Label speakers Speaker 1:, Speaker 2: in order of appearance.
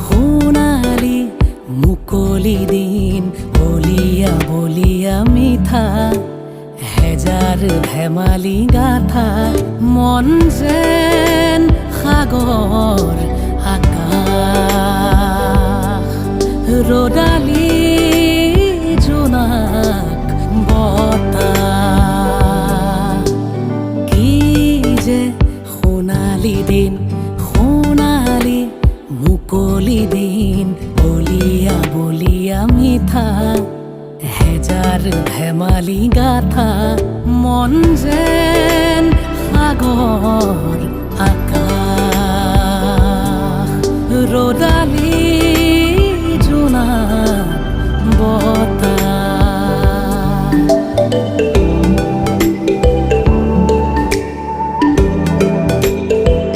Speaker 1: সোণালী মুকলি দিন বলিয়া বলিয়া মিঠা হেজাৰ ধেমালি গাথা মন যেন সাগৰ আকাশ ৰদালি জোনাক বতাহ কি যে সোণালী দিন সোণালী মুকলি দিন বলিয়া বলিয়া মিঠা হেজাৰ ধেমালি গাথা মন যেন সাগৰ আকাশ ৰদা